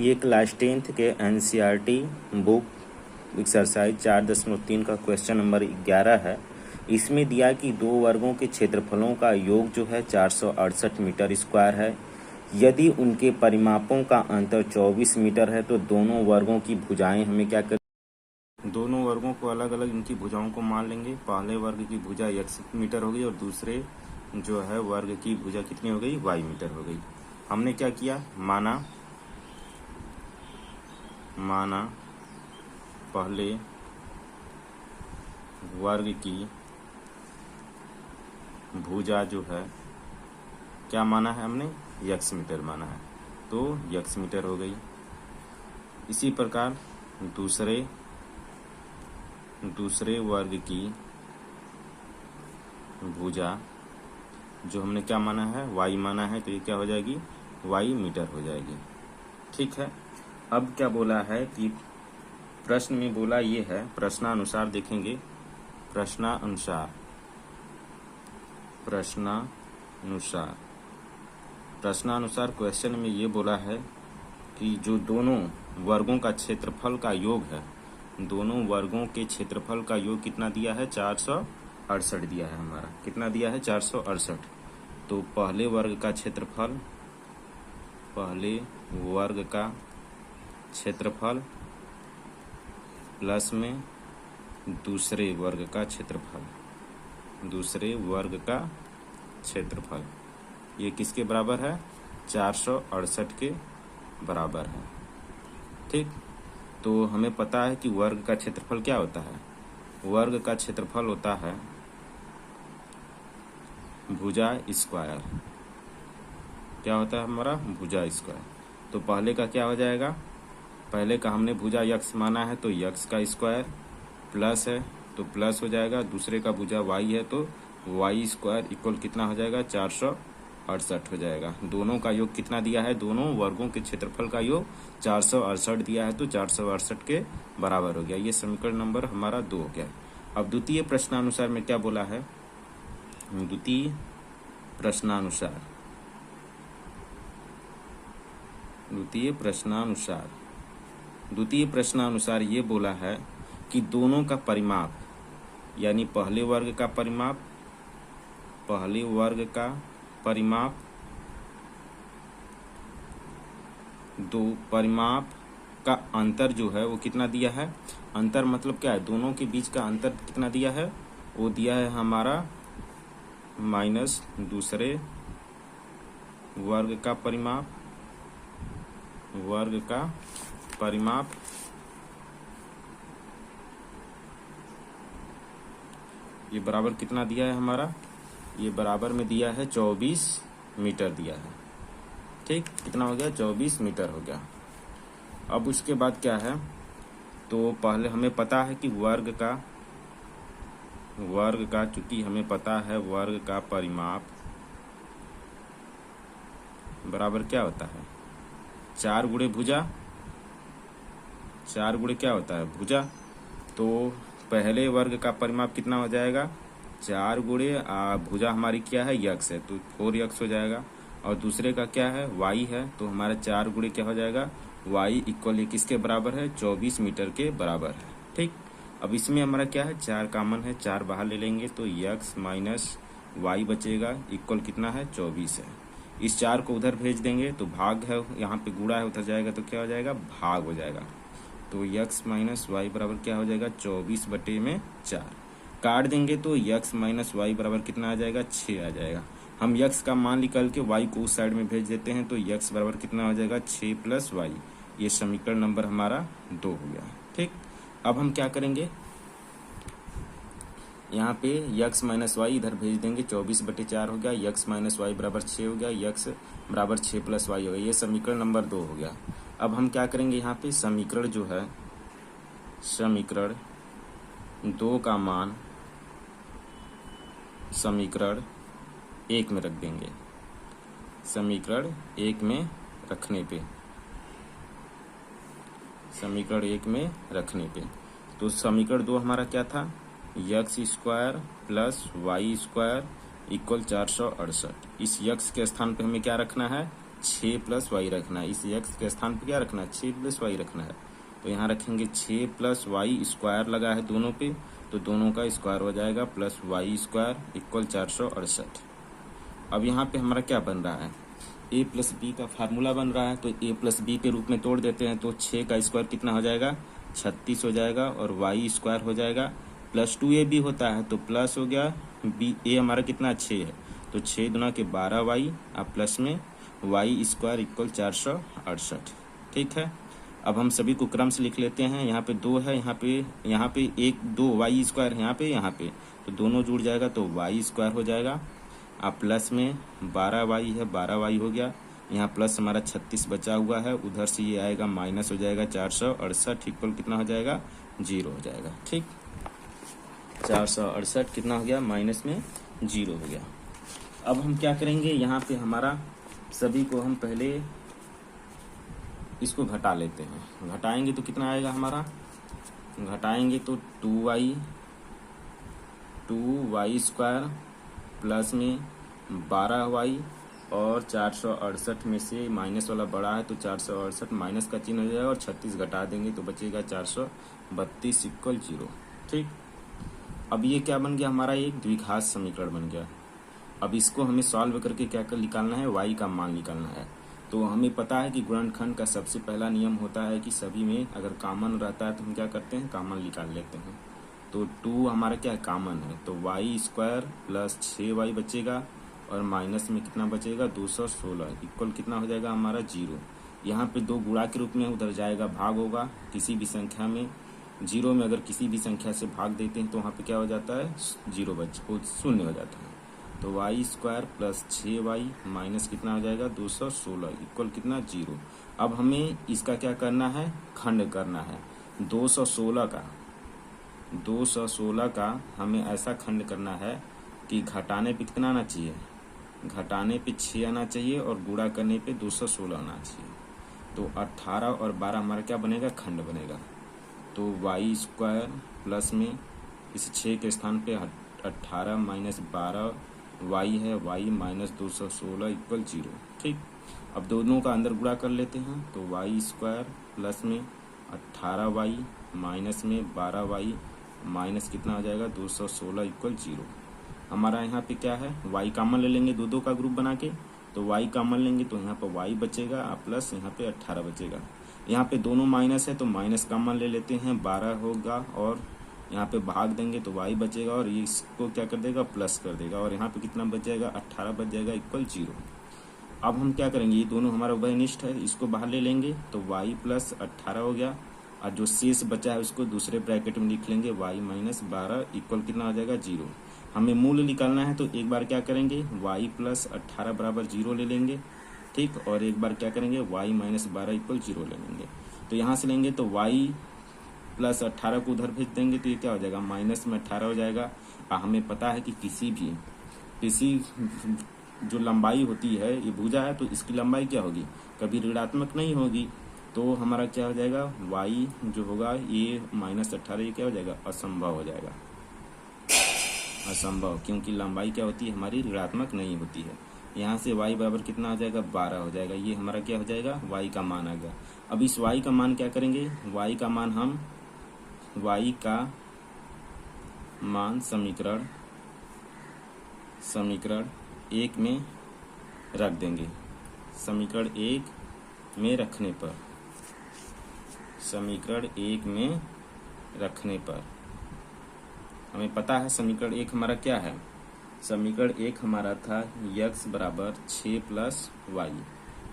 ये class 10th के NCERT book exercise 4.3 का क्वेश्चन नंबर 11 है। इसमें दिया कि दो वर्गों के क्षेत्रफलों का योग जो है 468 मीटर स्क्वायर है। यदि उनके परिमापों का अंतर 24 मीटर है तो दोनों वर्गों की भुजाएं हमें क्या कर, दोनों वर्गों को अलग अलग इनकी भुजाओं को मान लेंगे। पहले वर्ग की भुजा x मीटर हो गई और दूसरे जो है वर्ग की भुजा कितनी हो गई, y मीटर हो गई। हमने क्या किया, माना पहले वर्ग की भुजा जो है क्या माना है हमने, x मीटर माना है, तो x मीटर हो गई। इसी प्रकार दूसरे वर्ग की भुजा जो हमने क्या माना है, y माना है, तो ये क्या हो जाएगी, y मीटर हो जाएगी। ठीक है। अब क्या बोला है कि प्रश्न में बोला ये है, प्रश्नानुसार देखेंगे, प्रश्नानुसार क्वेश्चन में ये बोला है कि जो दोनों वर्गों का क्षेत्रफल का योग है, दोनों वर्गों के क्षेत्रफल का योग कितना दिया है, 468 दिया है हमारा। कितना दिया है, 468। तो पहले वर्ग का क्षेत्रफल प्लस में दूसरे वर्ग का क्षेत्रफल ये किसके बराबर है, 468 के बराबर है। ठीक। तो हमें पता है कि वर्ग का क्षेत्रफल क्या होता है, वर्ग का क्षेत्रफल होता है भुजा स्क्वायर। क्या होता है हमारा, भुजा स्क्वायर। तो पहले का क्या हो जाएगा, पहले का हमने भुजा x माना है तो x का स्क्वायर प्लस है तो प्लस हो जाएगा, दूसरे का भुजा y है तो y स्क्वायर इक्वल कितना हो जाएगा, 468 हो जाएगा। दोनों का योग कितना दिया है, दोनों वर्गों के क्षेत्रफल का योग 468 दिया है तो 468 के बराबर हो गया। ये समीकरण नंबर हमारा 2 हो गया। अब द्वितीय प्रश्नानुसार में क्या बोला है, द्वितीय प्रश्नानुसार ये बोला है कि दोनों का परिमाप, यानी पहले वर्ग का परिमाप दो परिमाप का अंतर जो है वो कितना दिया है, अंतर मतलब क्या है, दोनों के बीच का अंतर कितना दिया है, वो दिया है हमारा माइनस दूसरे वर्ग का परिमाप ये बराबर कितना दिया है हमारा, ये बराबर में दिया है 24 मीटर दिया है। ठीक, कितना हो गया, 24 मीटर हो गया। अब उसके बाद क्या है, तो पहले हमें पता है कि वर्ग का चूंकि हमें पता है वर्ग का परिमाप बराबर क्या होता है, 4 गुणे भुजा, 4 गुणे क्या होता है, भुजा। तो पहले वर्ग का परिमाप कितना हो जाएगा, 4 गुणे भुजा हमारी क्या है, x है, तो 4x हो जाएगा। और दूसरे का क्या है, y है, तो हमारा 4 गुणे क्या हो जाएगा, y इक्वल ये किसके बराबर है, 24 मीटर के बराबर है। ठीक। अब इसमें हमारा क्या है, 4 कॉमन है, 4 बाहर ले लेंगे तो x माइनस y बचेगा इक्वल कितना है, 24 है। इस 4 को उधर भेज देंगे तो भाग है, यहाँ पे गुणा है, उधर जाएगा तो क्या हो जाएगा, भाग हो जाएगा। तो x माइनस वाई बराबर क्या हो जाएगा, 24/4। काट देंगे तो x माइनस वाई बराबर कितना आ जाएगा, 6 आ जाएगा। हम x का मान निकाल के y को उस साइड में भेज देते हैं तो x बराबर कितना हो जाएगा, 6 + y। ये समीकरण नंबर हमारा 2 हो गया। ठीक। अब हम क्या करेंगे, यहाँ पे x माइनस वाई इधर भेज देंगे, 24/4 हो गया, x माइनस वाई बराबर 6 हो गया, x बराबर 6 + y हो गया। ये समीकरण नंबर 2 हो गया। अब हम क्या करेंगे, यहाँ पे समीकरण 2 का मान समीकरण 1 में रख देंगे। समीकरण 1 में रखने पे तो समीकरण 2 हमारा क्या था, x² + y² इक्वल 468। इस x के स्थान पे हमें क्या रखना है, 6 प्लस वाई रखना है। इस x के स्थान पे क्या रखना है, 6 प्लस वाई रखना है। तो यहाँ रखेंगे 6 प्लस वाई स्क्वायर लगा है दोनों पे, तो दोनों का स्क्वायर हो जाएगा प्लस वाई स्क्वायर इक्वल 468। अब यहाँ पे हमारा क्या बन रहा है, a प्लस बी का फार्मूला बन रहा है, तो a प्लस बी के रूप में तोड़ देते हैं। तो 6 का स्क्वायर कितना हो जाएगा, 36 हो जाएगा, और वाई स्क्वायर हो जाएगा प्लस 2ab होता है तो प्लस हो गया बी, a हमारा कितना 6 है, तो 6 दुना के 12 वाई, अब प्लस में वाई स्क्वायर इक्वल 468। ठीक है, अब हम सभी को क्रम से लिख लेते हैं। यहाँ पे 2 है, यहाँ पे 1 2 वाई स्क्वायर है यहाँ पे, तो दोनों जुड़ जाएगा तो वाई स्क्वायर हो जाएगा। अब प्लस में 12 वाई है, 12 वाई हो गया, यहाँ प्लस हमारा 36 बचा हुआ है, उधर से ये आएगा माइनस हो जाएगा 468 इक्वल कितना हो जाएगा, 0 हो जाएगा। ठीक, 468 कितना हो गया, माइनस में 0 हो गया। अब हम क्या करेंगे, यहाँ पे हमारा सभी को हम पहले इसको घटा लेते हैं। घटाएंगे तो कितना आएगा हमारा, घटाएंगे तो 2y स्क्वायर प्लस में 12y, और 468 में से माइनस वाला बड़ा है तो 468 माइनस का चिन्ह हो जाएगा, और 36 घटा देंगे तो बचेगा 432 इक्वल 0। ठीक, अब ये क्या बन गया हमारा, एक द्विघात समीकरण बन गया। अब इसको हमें सॉल्व करके क्या कर निकालना है, y का मान निकालना है। तो हमें पता है कि गुणनखंड का सबसे पहला नियम होता है कि सभी में अगर कॉमन रहता है तो हम क्या करते हैं, कॉमन निकाल लेते हैं। तो 2 हमारा क्या है, कॉमन है, तो वाई स्क्वायर प्लस 6y बचेगा, और माइनस में कितना बचेगा 216 इक्वल कितना हो जाएगा हमारा 0। यहाँ पे 2 गुणा के रूप में उधर जाएगा, भाग होगा किसी भी संख्या में, 0 में अगर किसी भी संख्या से भाग देते हैं तो वहाँ पे क्या हो जाता है, 0 शून्य हो जाता है। तो Y square plus 6y minus कितना हो जाएगा 216 इक्वल कितना 0। अब हमें इसका क्या करना है, खंड करना है। 216 का हमें ऐसा खंड करना है कि घटाने पे कितना आना चाहिए, घटाने पे 6 आना चाहिए, और गुणा करने पे 216 आना चाहिए। तो 18 और 12 हमारा क्या बनेगा, खंड बनेगा। तो वाई स्क्वायर प्लस में इस 6 के स्थान पे 18 माइनस 12 वाई है, वाई माइनस 216 इक्वल 0। ठीक, अब दोनों का अंदर गुणा कर लेते हैं। तो वाई स्क्वायर प्लस में 18 वाई माइनस में 12 वाई माइनस कितना हो जाएगा 216 इक्वल 0। हमारा यहाँ पे क्या है, वाई कॉमन ले लेंगे, दो का ग्रुप बना के, तो वाई कॉमन लेंगे तो यहाँ पर वाई बचेगा, प्लस यहाँ पे 18 बचेगा। यहाँ पे दोनों माइनस है तो माइनस कॉमन ले लेते हैं, 12 होगा, और यहाँ पे भाग देंगे तो y बचेगा, और ये इसको क्या कर देगा, प्लस कर देगा, और यहाँ पे कितना बच जाएगा 18 बच जाएगा इक्वल 0। अब हम क्या करेंगे, ये दोनों हमारा उभयनिष्ठ है, इसको बाहर ले लेंगे तो y प्लस 18 हो गया, और जो शेष बचा है उसको दूसरे ब्रैकेट में लिख लेंगे y माइनस 12 इक्वल कितना आ जाएगा 0। हमें मूल्य निकालना है तो एक बार क्या करेंगे, y प्लस 18 बराबर 0 ले लेंगे। ठीक, और एक बार क्या करेंगे, y माइनस 12 इक्वल 0 ले लेंगे। तो यहाँ से लेंगे तो y प्लस 18 को उधर भेज देंगे तो ये क्या हो जाएगा, माइनस में 18 हो जाएगा। हमें पता है कि किसी जो लंबाई होती है, ये भुजा है तो इसकी लंबाई क्या होगी, कभी ऋणात्मक नहीं होगी। तो हमारा क्या हो जाएगा, y जो होगा ये माइनस 18, ये क्या हो जाएगा, असंभव हो जाएगा, असंभव, क्योंकि लंबाई क्या होती है हमारी, ऋणात्मक नहीं होती है। यहाँ से y बराबर कितना हो जाएगा, 12 हो जाएगा। ये हमारा क्या हो जाएगा, y का मान आ गया। अब इस y का मान क्या करेंगे, y का मान हम y का मान समीकरण 1 में रख देंगे। समीकरण 1 में रखने पर हमें पता है समीकरण 1 हमारा क्या है, समीकरण 1 हमारा था x बराबर 6 प्लस वाई।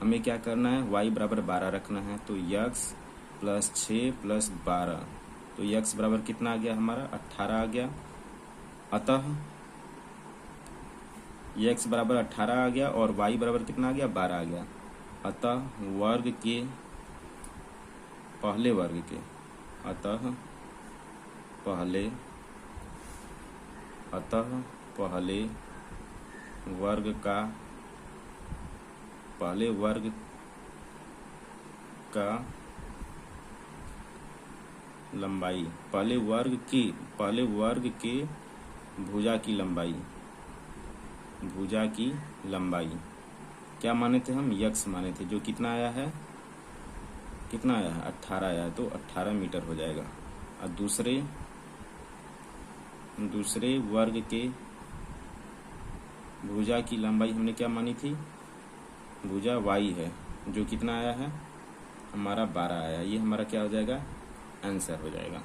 हमें क्या करना है, y बराबर 12 रखना है, तो x प्लस 6 प्लस 12, तो x बराबर कितना आ गया हमारा 18 आ गया। अतः x बराबर 18 आ गया और y बराबर कितना आ गया 12 आ गया। अतः पहले वर्ग का लंबाई, पहले वर्ग के भुजा की लंबाई क्या माने थे हम, यक्स माने थे, जो कितना आया है, 18 आया है, तो 18 मीटर हो जाएगा। और दूसरे वर्ग के भुजा की लंबाई हमने क्या मानी थी, भुजा वाई है, जो कितना आया है हमारा 12 आया। ये हमारा क्या हो जाएगा, आंसर हो जाएगा।